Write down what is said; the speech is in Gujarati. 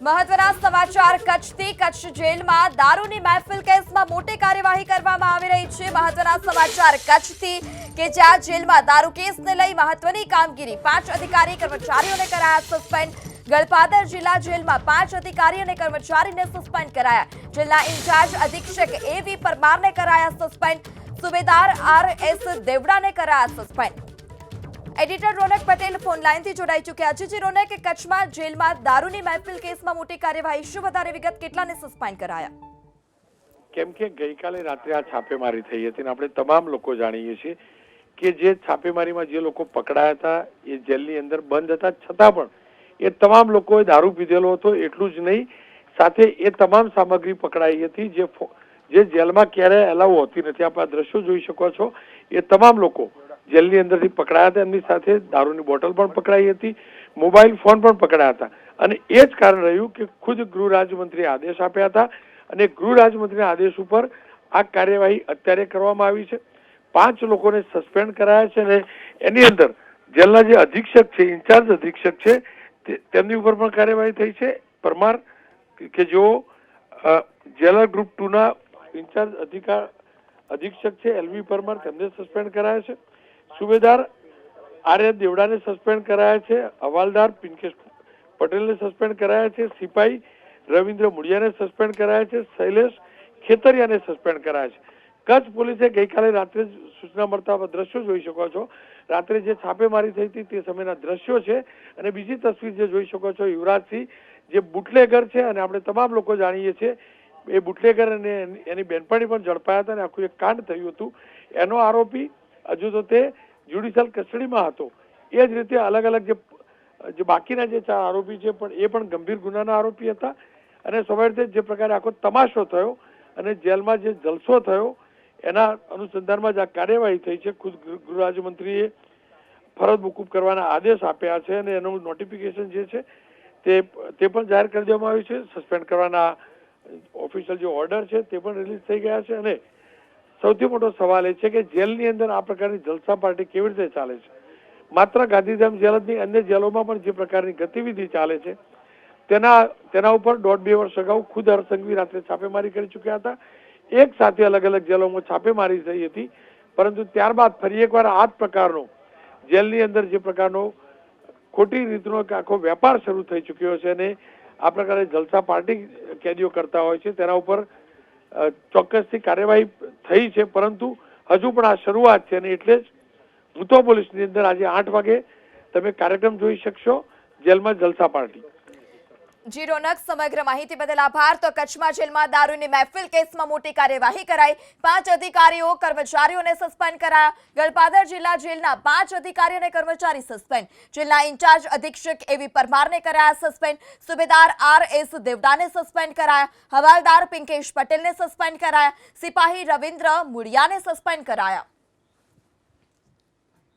મહત્વના સમાચાર કચ્છથી કચ્છ જેલમાં દારૂની મહેફિલ કેસમાં મોટી કાર્યવાહી કરવામાં આવી રહી છે। મહત્વના સમાચાર કચ્છથી કે જ્યાં જેલમાં દારૂ કેસને લઈ મહત્વની કામગીરી 5 અધિકારી કર્મચારીઓને કરાયા સસ્પેન્ડ। ગળપાદર જિલ્લા જેલમાં 5 અધિકારી અને કર્મચારીને સસ્પેન્ડ કરાયા। જિલ્લા ઇન્ચાર્જ અધિક્ષક એવી પરમારને કરાયા સસ્પેન્ડ। સુબેદાર આર.એસ. દેવડાને કરાયા suspend. Editor Ronak Patel phone line थी जोड़ाई चुक्या છે। जी रोनक, कच्छ जेलમાં દારૂની મહેફિલ કેસમાં મોટી કાર્યવાહી, શું વધારે વિગત, કેટલાને સસ્પેન્ડ કરાયા? કેમ કે ગઈકાલે રાત્રે આ છાપેમારી થઈ હતી અને આપણે તમામ લોકો જાણીએ છીએ કે જે છાપેમારીમાં જે લોકો પકડાયા હતા એ જેલની અંદર બંધ હતા, છતાં પણ એ તમામ લોકોએ દારૂ પીધેલો હતો। એટલું જ નહીં, સાથે એ તમામ સામગ્રી પકડાઈ હતી જે જેલમાં ક્યારેય એલાઉ હોતી નથી। આપ આ દ્રશ્યો જોઈ શકો છો। એ તમામ લોકો જેલની અંદરથી પકડાયા હતા। એમની સાથે દારૂની બોટલ પણ પકડાઈ હતી, મોબાઈલ ફોન પણ પકડાયા હતા અને એ જ કારણ રહ્યું કે ખુદ ગૃહ રાજ્યમંત્રીએ આદેશ આપ્યા હતા અને ગૃહ રાજ્યમંત્રીના આદેશ ઉપર આ કાર્યવાહી અત્યારે કરવામાં આવી છે। 5 લોકોને સસ્પેન્ડ કરાયા છે અને એની અંદર જેલના જે અધિક્ષક છે, ઇન્ચાર્જ અધિક્ષક છે, તેમની ઉપર પણ કાર્યવાહી થઈ છે। પરમાર કે જેઓ જેલર ગ્રુપ 2 ના ઇન્ચાર્જ અધિક્ષક છે, એલવી પરમાર, તેમને સસ્પેન્ડ કરાયા છે। સુબેદાર આર.એસ. દેવડાને સસ્પેન્ડ કરાયા છે। હવાલદાર પિંકેશ પટેલને સસ્પેન્ડ કરાયા છે। સિપાહી રવિન્દ્ર મુડિયાને સસ્પેન્ડ કરાયા છે। શૈલેષ ખેતરિયાને સસ્પેન્ડ કરાયા છે। કચ્છ પોલીસે ગઈકાલે રાત્રે સૂચના મળતા દ્રશ્યો જોઈ શકો છો। રાત્રે જે છાપેમારી થઈ હતી તે સમયના દ્રશ્યો છે અને બીજી તસવીર જે જોઈ શકો છો, યુવરાજસિંહ જે બુટલેગર છે અને આપણે તમામ લોકો જાણીએ છીએ એ બુટલેગર અને એની બેનપણી પણ ઝડપાયા હતા અને આખું એક કાંડ થયું હતું। એનો આરોપી હજુ તો તે જ્યુડિશિયલ કસ્ટડીમાં હતો। એ જ રીતે અલગ અલગ જે બાકીના જે 4 આરોપી છે પણ એ પણ ગંભીર ગુનાના આરોપી હતા અને સ્વાભાવિક રીતે જે પ્રકારે આખો તમાશો થયો અને જેલમાં જે જલસો થયો એના અનુસંધાનમાં જ આ કાર્યવાહી થઈ છે। ખુદ ગૃહ રાજ્યમંત્રીએ ફરજ મોકૂફ કરવાના આદેશ આપ્યા છે અને એનું નોટિફિકેશન જે છે તે પણ જાહેર કરી દેવામાં આવ્યું છે। સસ્પેન્ડ કરવાના ઓફિશિયલ જે ઓર્ડર છે તે પણ રિલીઝ થઈ ગયા છે અને સૌથી મોટો સવાલ એ છે કે જેલની અંદર આ પ્રકારની જલસા પાર્ટી કેવી રીતે ચાલે છે? માત્ર ગાંધીધામ જેલ જ નહીં, અન્ય જેલોમાં પણ જે પ્રકારની ગતિવિધિ ચાલે છે તેના ઉપર 1.5-2 વર્ષ અગાઉ ખુદ હરસંઘવી રાત્રે છાપેમારી કરી ચૂક્યા હતા। એક સાથે અલગ અલગ જેલોમાં છાપેમારી થઈ હતી, પરંતુ ત્યારબાદ ફરી એકવાર આ જ પ્રકારનો જેલની અંદર જે પ્રકારનો ખોટી રીતનો આખો વેપાર શરૂ થઈ ચૂક્યો છે અને આ પ્રકારે જલસા પાર્ટી કેદીઓ કરતા હોય છે તેના ઉપર ચોક્કસથી કાર્યવાહી થઈ છે, પરંતુ હજુ પણ આ શરૂઆત છે અને એટલે જ ભૂતો પોલીસની અંદર આજે 8 વાગે તમે કાર્યક્રમ જોઈ શકશો, જેલમાં જલસા પાર્ટી। જી રોનક, સમગ્ર માહિતી બદલ આભાર। તો કચ્છમાં જેલમાં દારૂની મહેફિલ કેસમાં મોટી કાર્યવાહી કરાઈ, 5 અધિકારીઓ કર્મચારીઓને સસ્પેન્ડ કરાયા। ગળપાદર જિલ્લા જેલના 5 અધિકારી અને કર્મચારી સસ્પેન્ડ। જિલ્લા ઇન્ચાર્જ અધિક્ષક એવી પરમારને કરાયા સસ્પેન્ડ। સુબેદાર આર.એસ. દેવડાને સસ્પેન્ડ કરાયા। હવાલદાર પિંકેશ પટેલને સસ્પેન્ડ કરાયા। સિપાહી રવિન્દ્ર મુડિયાને સસ્પેન્ડ કરાયા।